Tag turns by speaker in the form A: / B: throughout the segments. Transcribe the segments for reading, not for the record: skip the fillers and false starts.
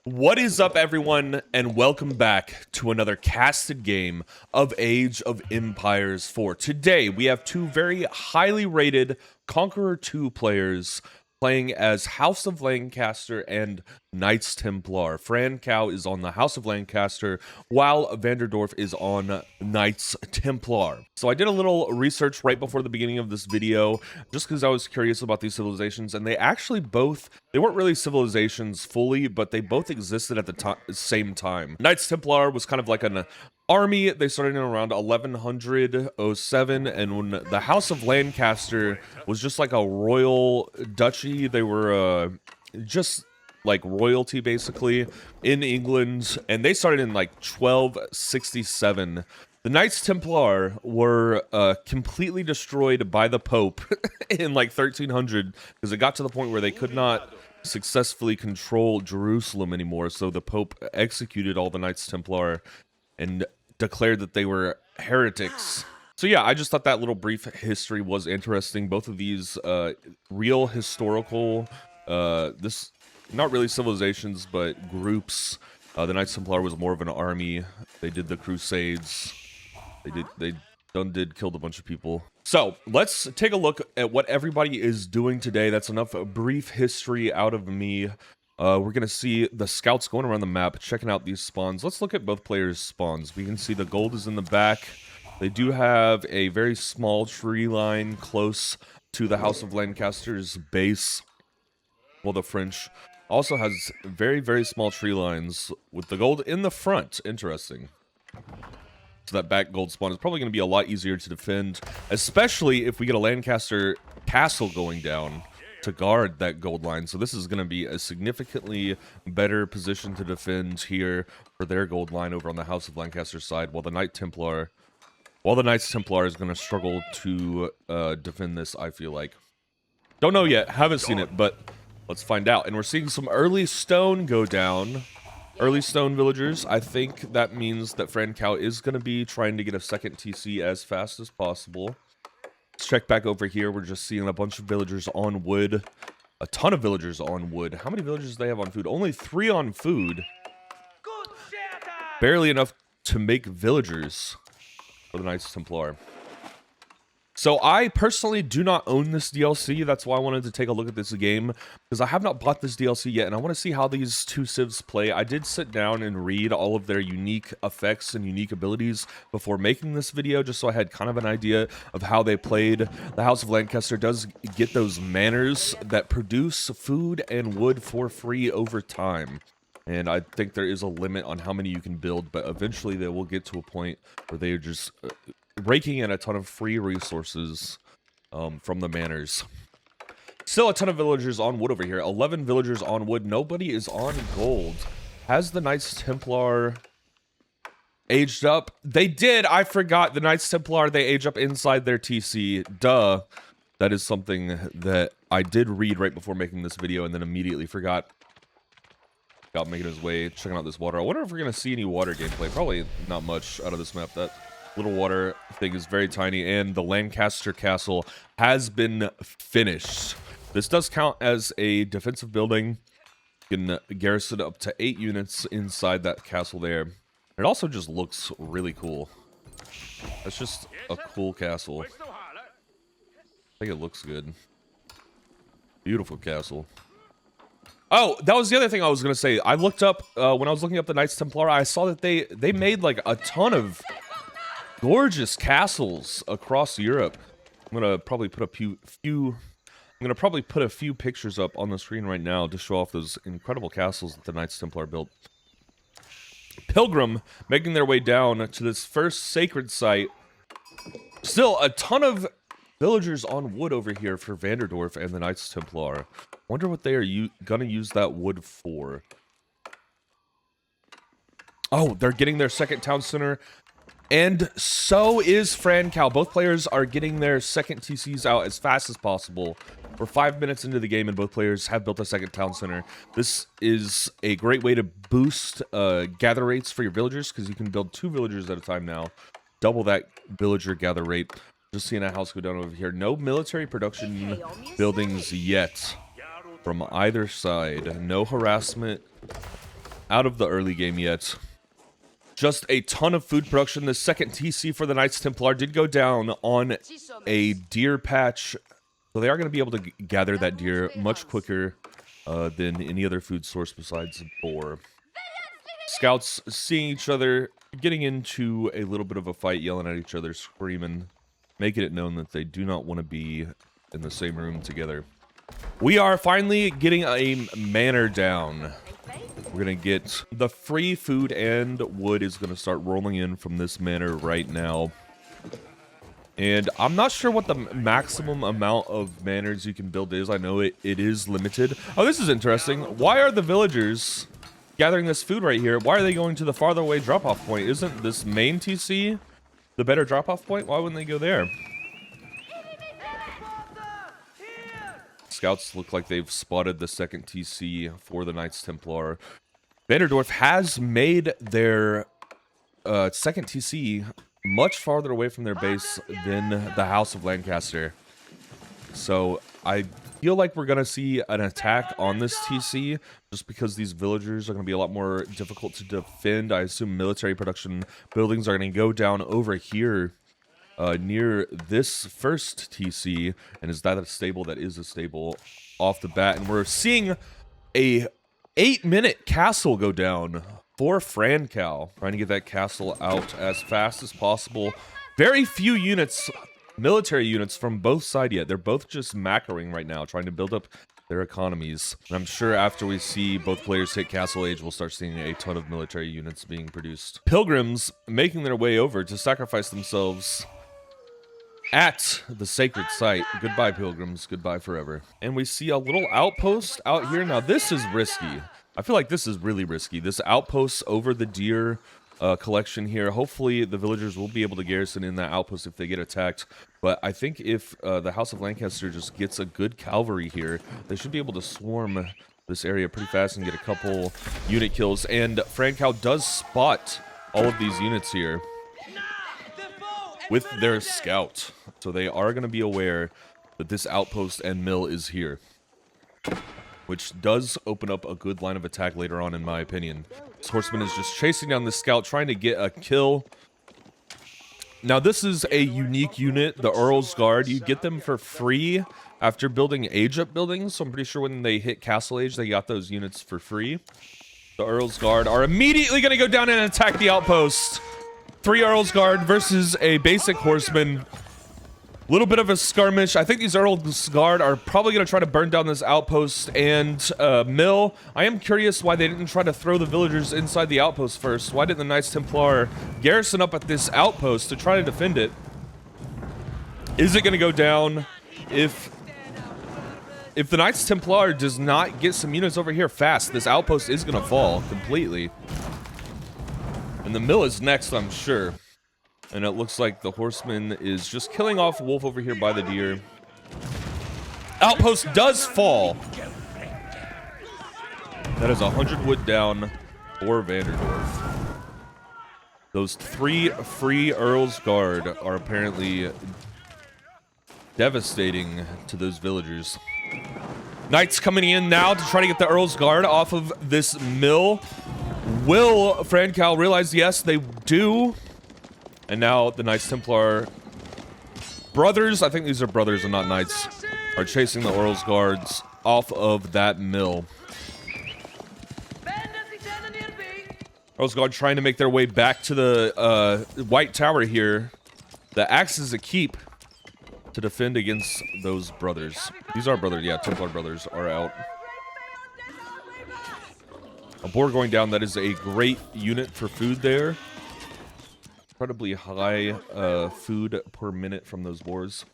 A: What is up, everyone, and welcome back to another casted game of Age of Empires 4. Today, we have two very highly rated Conqueror 2 players playing as House of Lancaster and Knights Templar. Fran Cow is on the House of Lancaster, while Vanderdorf is on Knights Templar. So I did a little research right before the beginning of this video, just because I was curious about these civilizations, and they actually they weren't really civilizations fully, but they both existed at the same time. Knights Templar was kind of like an army. They started in around 1107, and when the House of Lancaster was just like a royal duchy, they were just like royalty basically in England, and they started in like 1267. The Knights Templar were completely destroyed by the Pope in like 1300 because it got to the point where they could not successfully control Jerusalem anymore, so the Pope executed all the Knights Templar and declared that they were heretics. So yeah, I just thought that little brief history was interesting. Both of these real historical, not really civilizations, but groups. The Knights Templar was more of an army. They did the Crusades. They killed a bunch of people. So let's take a look at what everybody is doing today. That's enough brief history out of me. We're gonna see the scouts going around the map, checking out these spawns. Let's look at both players' spawns. We can see the gold is in the back. They do have a very small tree line close to the House of Lancaster's base. Well, the French also has very, very small tree lines with the gold in the front. Interesting. So that back gold spawn is probably going to be a lot easier to defend, especially if we get a Lancaster castle going down to guard that gold line. So this is going to be a significantly better position to defend here for their gold line over on the House of Lancaster side, while the Knights Templar is going to struggle to defend this, I feel like. Don't know yet, haven't seen it, but let's find out. And we're seeing some early stone go down. Early stone villagers. I think that means that Fran Cow is going to be trying to get a second TC as fast as possible. Let's check back over here. We're just seeing a bunch of villagers on wood. A ton of villagers on wood. How many villagers do they have on food? Only 3 on food. Barely enough to make villagers for the Knights Templar. So I personally do not own this DLC. That's why I wanted to take a look at this game, because I have not bought this DLC yet, and I want to see how these two civs play. I did sit down and read all of their unique effects and unique abilities before making this video, just so I had kind of an idea of how they played. The House of Lancaster does get those manors that produce food and wood for free over time. And I think there is a limit on how many you can build, but eventually they will get to a point where they are just raking in a ton of free resources from the manors. Still a ton of villagers on wood over here. 11 villagers on wood. Nobody is on gold. Has the Knights Templar aged up? They did. I forgot. The Knights Templar, they age up inside their TC. Duh. That is something that I did read right before making this video and then immediately forgot. Got making his way, checking out this water. I wonder if we're going to see any water gameplay. Probably not much out of this map. That little water thing is very tiny, and the Lancaster castle has been finished. This does count as a defensive building. You can garrison up to 8 units inside that castle there. It also just looks really cool. That's just a cool castle. I think it looks good. Beautiful castle. Oh, that was the other thing I was going to say. I looked up, when I was looking up the Knights Templar, I saw that they made like a ton of gorgeous castles across Europe. I'm gonna probably put a few pictures up on the screen right now to show off those incredible castles that the Knights Templar built. Pilgrim making their way down to this first sacred site. Still a ton of villagers on wood over here for Vanderdorf and the Knights Templar. Wonder what they are gonna use that wood for. Oh, they're getting their second town center. And so is Fran Cow. Both players are getting their second TCs out as fast as possible. We're 5 minutes into the game and both players have built a second town center. This is a great way to boost gather rates for your villagers, because you can build 2 villagers at a time now. Double that villager gather rate. Just seeing a house go down over here. No military production buildings yet from either side. No harassment out of the early game yet. Just a ton of food production. The second TC for the Knights Templar did go down on a deer patch. So they are going to be able to gather that deer much quicker than any other food source besides boar. Scouts seeing each other, getting into a little bit of a fight, yelling at each other, screaming, making it known that they do not want to be in the same room together. We are finally getting a manor down. We're going to get the free food, and wood is going to start rolling in from this manor right now. And I'm not sure what the maximum amount of manors you can build is. I know it is limited. Oh, this is interesting. Why are the villagers gathering this food right here? Why are they going to the farther away drop-off point? Isn't this main TC the better drop-off point? Why wouldn't they go there? Scouts look like they've spotted the second TC for the Knights Templar. Vanderdorf has made their second TC much farther away from their base than the House of Lancaster. So I feel like we're going to see an attack on this TC just because these villagers are going to be a lot more difficult to defend. I assume military production buildings are going to go down over here near this first TC. And is that a stable? That is a stable off the bat. And we're seeing a 8-minute castle go down for Francal. Trying to get that castle out as fast as possible. Very few units, military units from both sides yet. They're both just macroing right now, trying to build up their economies. And I'm sure after we see both players hit castle age, we'll start seeing a ton of military units being produced. Pilgrims making their way over to sacrifice themselves at the sacred site. Goodbye, pilgrims. Goodbye forever. And we see a little outpost out here. Now, this is risky. I feel like this is really risky. This outpost over the deer collection here. Hopefully, the villagers will be able to garrison in that outpost if they get attacked. But I think if the House of Lancaster just gets a good cavalry here, they should be able to swarm this area pretty fast and get a couple unit kills. And Francal does spot all of these units here with their scout. So they are going to be aware that this outpost and mill is here, which does open up a good line of attack later on, in my opinion. This horseman is just chasing down the scout, trying to get a kill. Now, this is a unique unit, the Earl's Guard. You get them for free after building age-up buildings, so I'm pretty sure when they hit castle age, they got those units for free. The Earl's Guard are immediately going to go down and attack the outpost. 3 Earl's Guard versus a basic horseman. Little bit of a skirmish. I think these Earl's Guard are probably going to try to burn down this outpost and mill. I am curious why they didn't try to throw the villagers inside the outpost first. Why didn't the Knights Templar garrison up at this outpost to try to defend it? Is it going to go down if the Knights Templar does not get some units over here fast? This outpost is going to fall completely. And the mill is next, I'm sure. And it looks like the horseman is just killing off a wolf over here by the deer. Outpost does fall. That is 100 wood down for Vanderdorf. Those 3 free Earl's Guard are apparently devastating to those villagers. Knights coming in now to try to get the Earl's Guard off of this mill. Will Francal realize? Yes, they do. And now the Knights Templar brothers, I think these are brothers and not knights, are chasing the Earl's Guards off of that mill. Earl's Guard trying to make their way back to the White Tower here. The axe is a keep to defend against those brothers. These are brothers, yeah, Templar brothers are out. A boar going down, that is a great unit for food there. Incredibly high food per minute from those boars.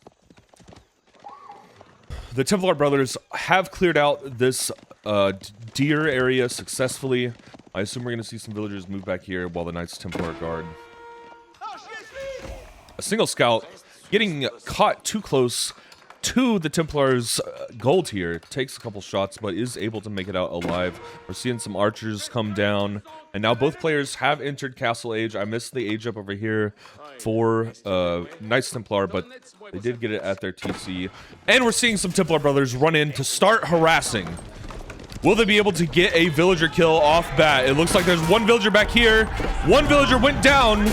A: The Templar brothers have cleared out this deer area successfully. I assume we're going to see some villagers move back here while the Knights Templar guard. A single scout getting caught too close to the Templars' gold here. Takes a couple shots, but is able to make it out alive. We're seeing some archers come down. And now both players have entered Castle Age. I missed the age up over here for Knights Templar, but they did get it at their TC. And we're seeing some Templar brothers run in to start harassing Will they be able to get a villager kill off bat? It looks like there's one villager back here. One villager went down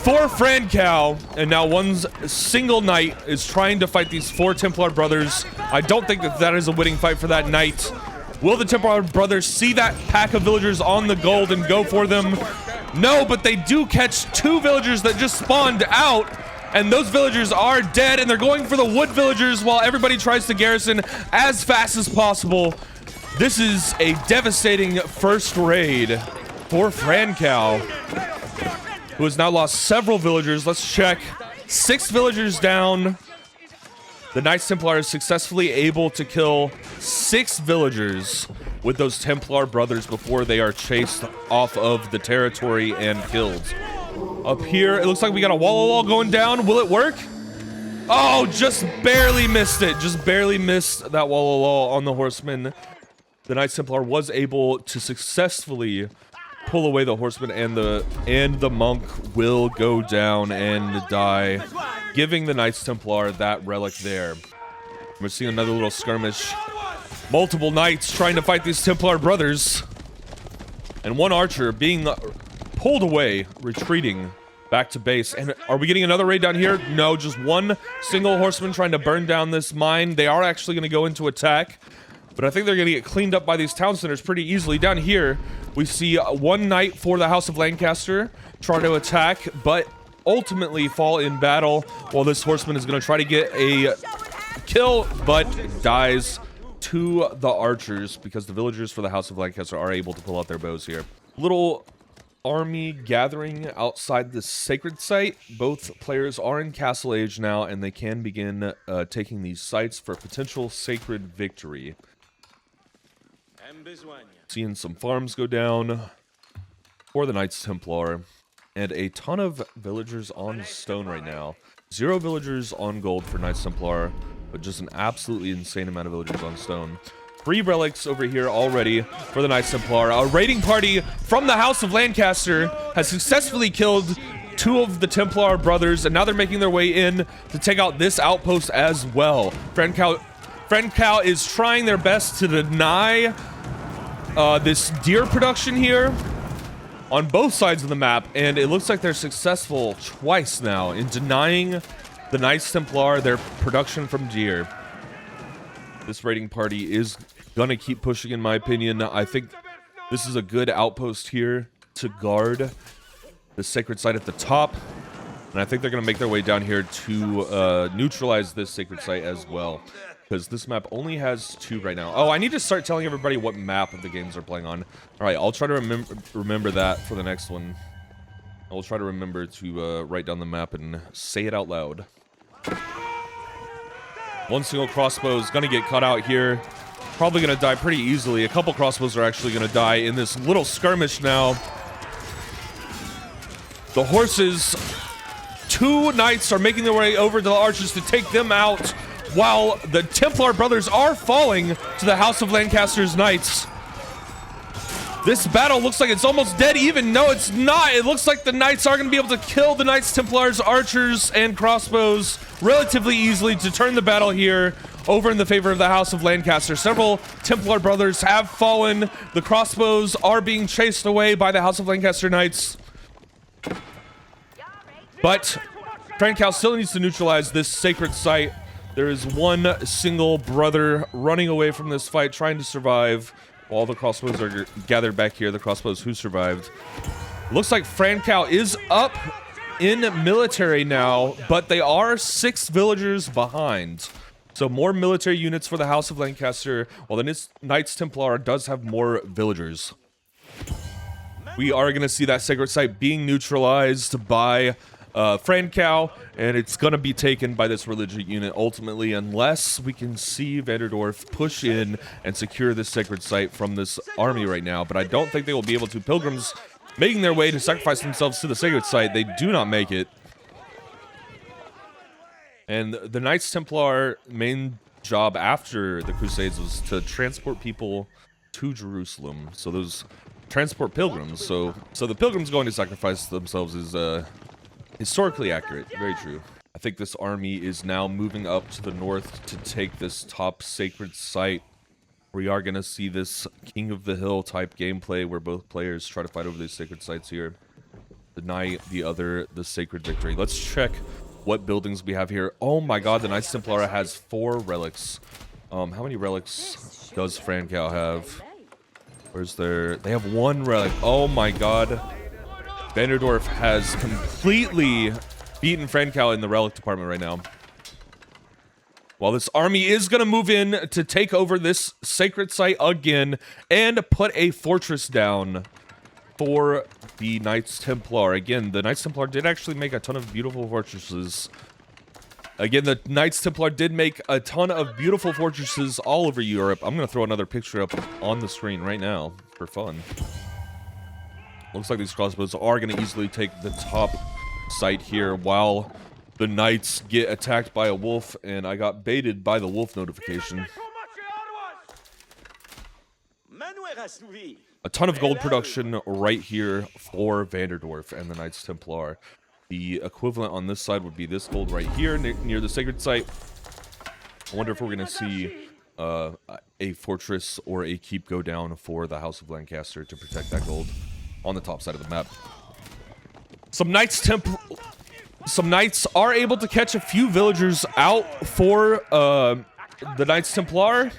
A: for Francow, and now one single knight is trying to fight these 4 Templar brothers. I don't think that that is a winning fight for that knight. Will the Templar brothers see that pack of villagers on the gold and go for them? No, but they do catch 2 villagers that just spawned out, and those villagers are dead, and they're going for the wood villagers while everybody tries to garrison as fast as possible. This is a devastating first raid for Francow, who has now lost several villagers. Let's check. 6 villagers down. The Knights Templar is successfully able to kill 6 villagers with those Templar brothers before they are chased off of the territory and killed. Up here, it looks like we got a wall going down. Will it work? Oh, just barely missed it. Just barely missed that wall on the horseman. The Knights Templar was able to successfully pull away the horseman, and the monk will go down and die, giving the Knights Templar that relic there. We're seeing another little skirmish. Multiple knights trying to fight these Templar brothers, and one archer being pulled away, retreating back to base. And are we getting another raid down here? No, just one single horseman trying to burn down this mine. They are actually going to go into attack, but I think they're going to get cleaned up by these town centers pretty easily. Down here, we see one knight for the House of Lancaster try to attack, but ultimately fall in battle, while this horseman is going to try to get a kill, but dies to the archers because the villagers for the House of Lancaster are able to pull out their bows here. Little army gathering outside the sacred site. Both players are in castle age now, and they can begin taking these sites for potential sacred victory. Seeing some farms go down for the Knights Templar, and a ton of villagers on stone right now. 0 villagers on gold for Knights Templar, but just an absolutely insane amount of villagers on stone. 3 relics over here already for the Knights Templar. A raiding party from the House of Lancaster has successfully killed 2 of the Templar brothers, and now they're making their way in to take out this outpost as well. Francow is trying their best to deny this deer production here on both sides of the map, and it looks like they're successful twice now in denying the Knights Templar their production from deer. This raiding party is gonna keep pushing, in my opinion. I think this is a good outpost here to guard the sacred site at the top, and I think they're gonna make their way down here to neutralize this sacred site as well, because this map only has 2 right now. Oh, I need to start telling everybody what map of the games they're playing on. All right, I'll try to remember that for the next one. I'll try to remember to write down the map and say it out loud. One single crossbow is going to get cut out here. Probably going to die pretty easily. A couple crossbows are actually going to die in this little skirmish now. The horses, 2 knights are making their way over to the archers to take them out, while the Templar brothers are falling to the House of Lancaster's knights. This battle looks like it's almost dead even. No, it's not. It looks like the knights are going to be able to kill the Knights Templars, archers, and crossbows relatively easily to turn the battle here over in the favor of the House of Lancaster. Several Templar brothers have fallen. The crossbows are being chased away by the House of Lancaster knights. But Francow still needs to neutralize this sacred site. There is one single brother running away from this fight, trying to survive. All the crossbows are gathered back here, the crossbows who survived. Looks like Francow is up in military now, but they are 6 villagers behind. So more military units for the House of Lancaster, while the Knights Templar does have more villagers. We are going to see that sacred site being neutralized by Francow, and it's going to be taken by this religious unit ultimately, unless we can see Vanderdorf push in and secure this sacred site from this army right now. But I don't think they will be able to. Pilgrims making their way to sacrifice themselves to the sacred site. They do not make it. And the Knights Templar main job after the Crusades was to transport people to Jerusalem. So those transport pilgrims. So the pilgrims going to sacrifice themselves is historically accurate. Very true. I think this army is now moving up to the north to take this top sacred site. We are going to see this King of the Hill type gameplay where both players try to fight over these sacred sites here. Deny the other the sacred victory. Let's check what buildings we have here. Oh my god, the Knights Templar has 4 relics. How many relics does Francow have? Where's their... They have 1 relic. Oh my god. Vanderdorf has completely beaten Francow in the relic department right now. While this army is going to move in to take over this sacred site again and put a fortress down for the Knights Templar. Again, the Knights Templar did actually make a ton of beautiful fortresses. Again, the Knights Templar did make a ton of beautiful fortresses all over Europe. I'm going to throw another picture up on the screen right now for fun. Looks like these crossbows are going to easily take the top site here while the Knights get attacked by a wolf, and I got baited by the wolf notification. A ton of gold production right here for Vanderdorf and the Knights Templar. The equivalent on this side would be this gold right here near the sacred site. I wonder if we're going to see a fortress or a keep go down for the House of Lancaster to protect that gold on the top side of the map. Some Knights are able to catch a few villagers out for the Knights Templar.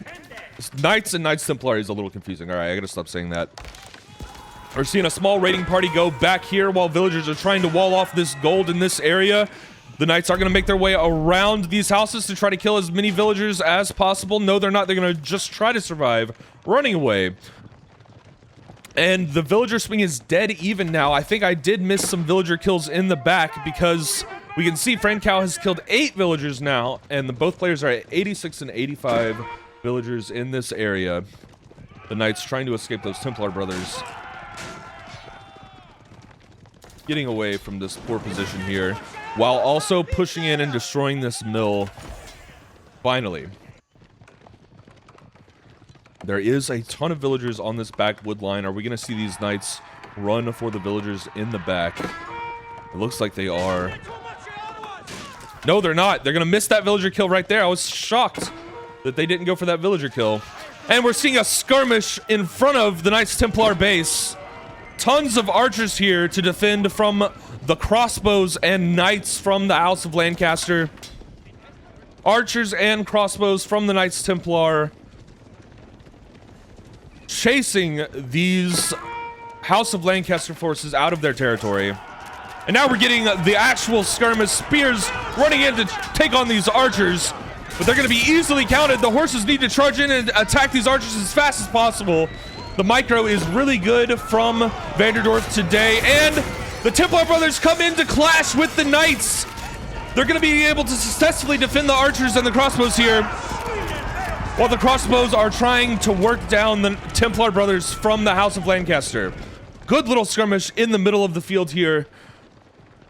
A: Knights and Knights Templar is a little confusing. Alright, I gotta stop saying that. We're seeing a small raiding party go back here while villagers are trying to wall off this gold in this area. The Knights are going to make their way around these houses to try to kill as many villagers as possible. No, they're not. They're going to just try to survive running away. And the villager swing is dead even now. I think I did miss some villager kills in the back because we can see Francow has killed 8 villagers now, and both players are at 86 and 85 villagers in this area. The Knights trying to escape those Templar brothers. Getting away from this poor position here, while also pushing in and destroying this mill. Finally. There is a ton of villagers on this back wood line. Are we going to see these Knights run for the villagers in the back? It looks like they are. No, they're not. They're going to miss that villager kill right there. I was shocked that they didn't go for that villager kill. And we're seeing a skirmish in front of the Knights Templar base. Tons of archers here to defend from the crossbows and knights from the House of Lancaster. Archers and crossbows from the Knights Templar chasing these House of Lancaster forces out of their territory. And now we're getting the actual skirmish. Spears running in to take on these archers, but they're going to be easily counted. The horses need to charge in and attack these archers as fast as possible. The micro is really good from Vanderdorf today, and the Templar brothers come in to clash with the Knights. They're going to be able to successfully defend the archers and the crossbows here, while the crossbows are trying to work down the Templar brothers from the House of Lancaster. Good little skirmish in the middle of the field here.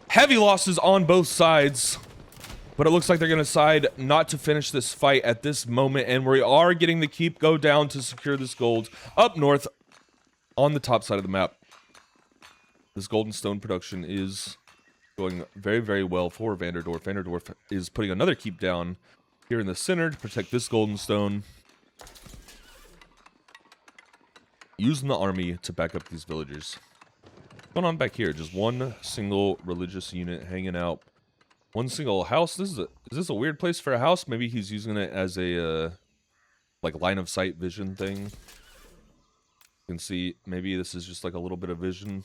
A: Heavy losses on both sides, but it looks like they're going to decide not to finish this fight at this moment, and we are getting the keep go down to secure this gold up north on the top side of the map. This golden stone production is going very, very well for Vanderdorf. Vanderdorf is putting another keep down here in the center to protect this golden stone, using the army to back up these villagers. What's going on back here? Just one single religious unit hanging out. One single house. Is this a weird place for a house? Maybe he's using it as a like line of sight vision thing. You can see maybe this is just like a little bit of vision.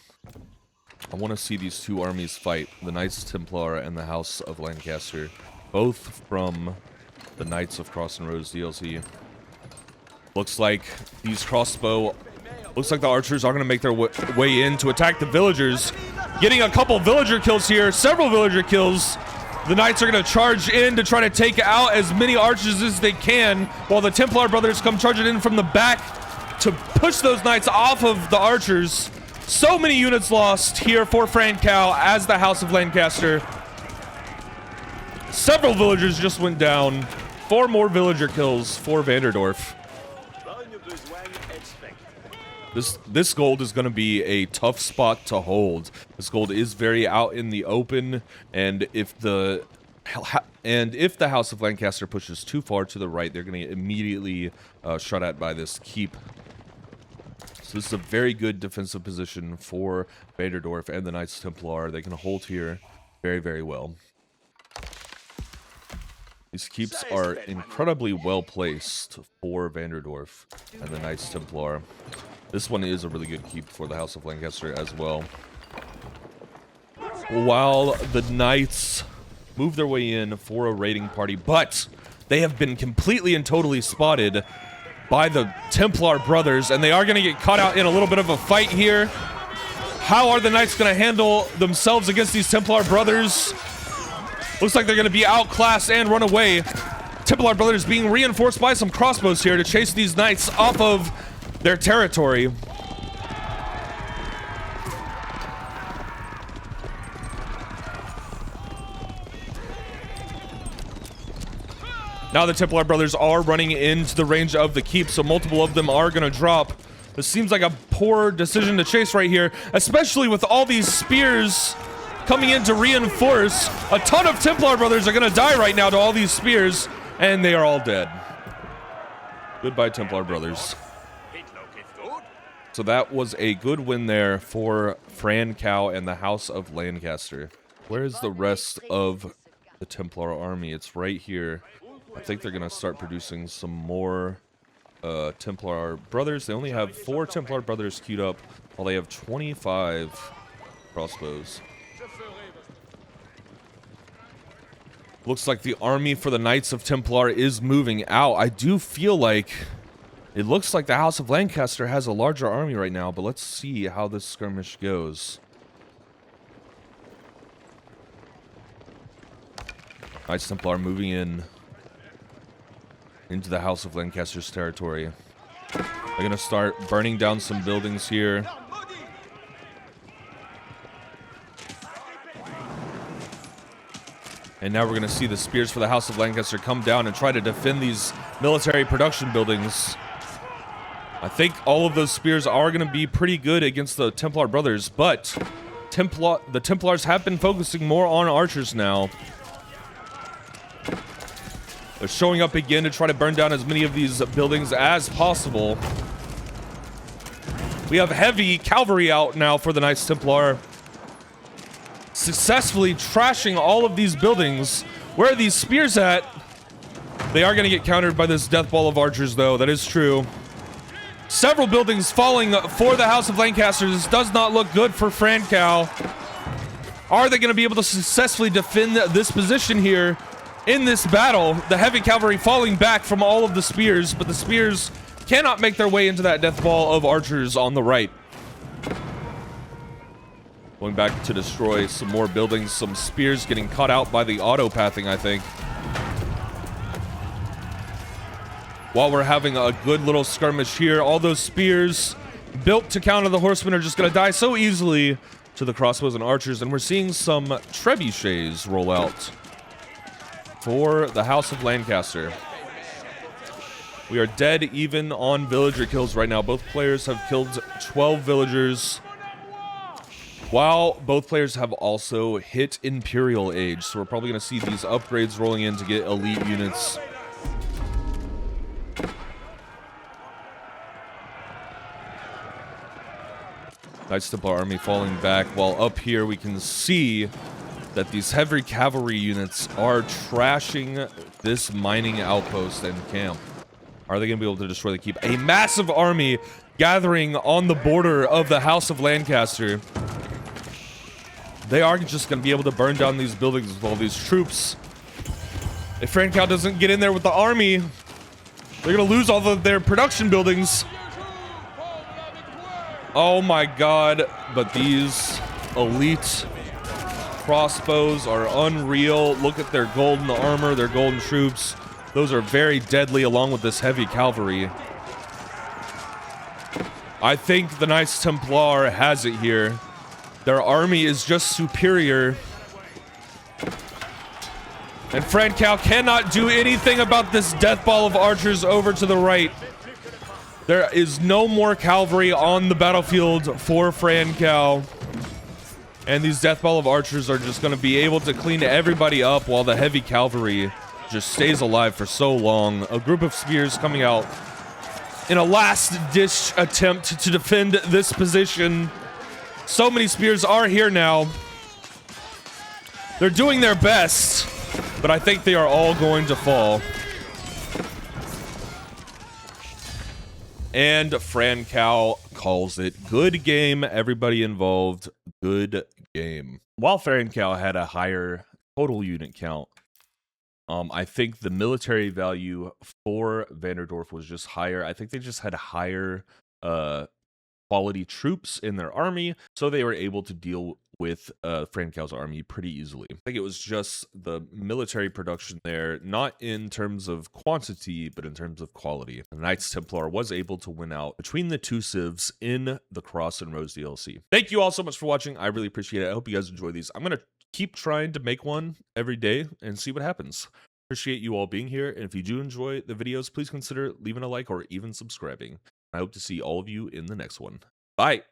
A: I want to see these two armies fight, the Knights Templar and the House of Lancaster, both from the Knights of Cross and Rose DLC. Looks like these looks like the archers are going to make their way in to attack the villagers. Getting a couple villager kills here, several villager kills. The Knights are going to charge in to try to take out as many archers as they can, while the Templar brothers come charging in from the back to push those Knights off of the archers. So many units lost here for Francow as the House of Lancaster. Several villagers just went down. 4 more villager kills for Vanderdorf. This gold is going to be a tough spot to hold. This gold is very out in the open, and if the And if the House of Lancaster pushes too far to the right, they're going to get immediately shot at by this keep. So this is a very good defensive position for Vanderdorf and the Knights Templar. They can hold here very, very well. These keeps are incredibly well placed for Vanderdorf and the Knights Templar. This one is a really good keep for the House of Lancaster as well. While the Knights move their way in for a raiding party, but they have been completely and totally spotted by the Templar brothers, and they are going to get caught out in a little bit of a fight here. How are the Knights going to handle themselves against these Templar brothers? Looks like they're going to be outclassed and run away. Templar brothers being reinforced by some crossbows here to chase these Knights off of their territory. Now the Templar brothers are running into the range of the keep, so multiple of them are going to drop. This seems like a poor decision to chase right here, especially with all these spears coming in to reinforce. A ton of Templar brothers are going to die right now to all these spears, and they are all dead. Goodbye, Templar brothers. So that was a good win there for Francow and the House of Lancaster. Where is the rest of the Templar army? It's right here. I think they're going to start producing some more Templar brothers. They only have 4 Templar brothers queued up, while they have 25 crossbows. Looks like the army for the Knights of Templar is moving out. I do feel like it looks like the House of Lancaster has a larger army right now, but let's see how this skirmish goes. Knights Templar moving in into the House of Lancaster's territory. They're going to start burning down some buildings here. And now we're going to see the spears for the House of Lancaster come down and try to defend these military production buildings. I think all of those spears are going to be pretty good against the Templar brothers, but the Templars have been focusing more on archers now. They're showing up again to try to burn down as many of these buildings as possible. We have heavy cavalry out now for the Knights Templar, successfully trashing all of these buildings. Where are these spears at? They are going to get countered by this death ball of archers, though. That is true. Several buildings falling for the House of Lancaster. This does not look good for Francow. Are they going to be able to successfully defend this position here in this battle? The heavy cavalry falling back from all of the spears, but the spears cannot make their way into that death ball of archers on the right. Going back to destroy some more buildings. Some spears getting caught out by the auto-pathing, I think. While we're having a good little skirmish here, all those spears built to counter the horsemen are just going to die so easily to the crossbows and archers, and we're seeing some trebuchets roll out for the House of Lancaster. We are dead even on villager kills right now. Both players have killed 12 villagers, while both players have also hit Imperial Age. So we're probably going to see these upgrades rolling in to get elite units. Knights Templar army falling back, while up here we can see that these heavy cavalry units are trashing this mining outpost and camp. Are they going to be able to destroy the keep? A massive army gathering on the border of the House of Lancaster. They are just going to be able to burn down these buildings with all these troops. If Francow doesn't get in there with the army, they're going to lose all of their production buildings. Oh my god, but these elite crossbows are unreal. Look at their golden armor, their golden troops. Those are very deadly along with this heavy cavalry. I think the Knights Templar has it here. Their army is just superior. And Francow cannot do anything about this death ball of archers over to the right. There is no more cavalry on the battlefield for Francow. And these Death Ball of Archers are just going to be able to clean everybody up while the heavy cavalry just stays alive for so long. A group of spears coming out in a last-ditch attempt to defend this position. So many spears are here now. They're doing their best, but I think they are all going to fall. And Francow calls it. Good game, everybody involved. Good game. While Francow had a higher total unit count, I think the military value for Vanderdorf was just higher. I think they just had higher quality troops in their army, so they were able to deal with Francow's army pretty easily. I think it was just the military production there, not in terms of quantity, but in terms of quality. The Knights Templar was able to win out between the two civs in the Cross and Rose DLC. Thank you all so much for watching. I really appreciate it. I hope you guys enjoy these. I'm going to keep trying to make one every day and see what happens. Appreciate you all being here, and if you do enjoy the videos, please consider leaving a like or even subscribing. I hope to see all of you in the next one. Bye!